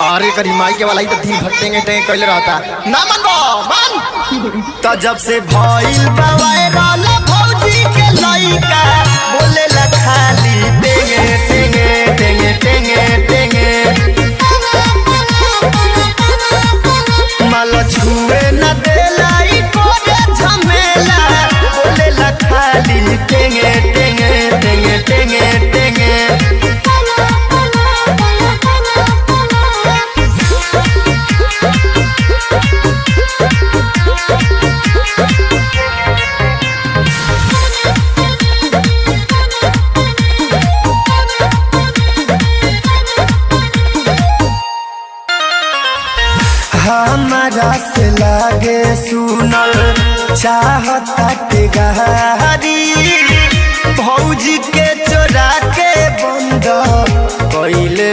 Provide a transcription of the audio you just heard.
अरे करी माई के वाला ही तो दिन भर टेंगे टेंगे कैले रहता ना मन तो जब से भइल बा वायरल भौजी के लइका बोले ला खाली टेंगे टेंगे टेंगे टेंगे टेंगे माल छुए न देला ई कोरे झमेला बोले ला खाली टेंगे टेंगे टेंगे टेंगे टेंगे हमारा से लागे सुनल चाहता गारी भौजी के चोरा के बंद कैले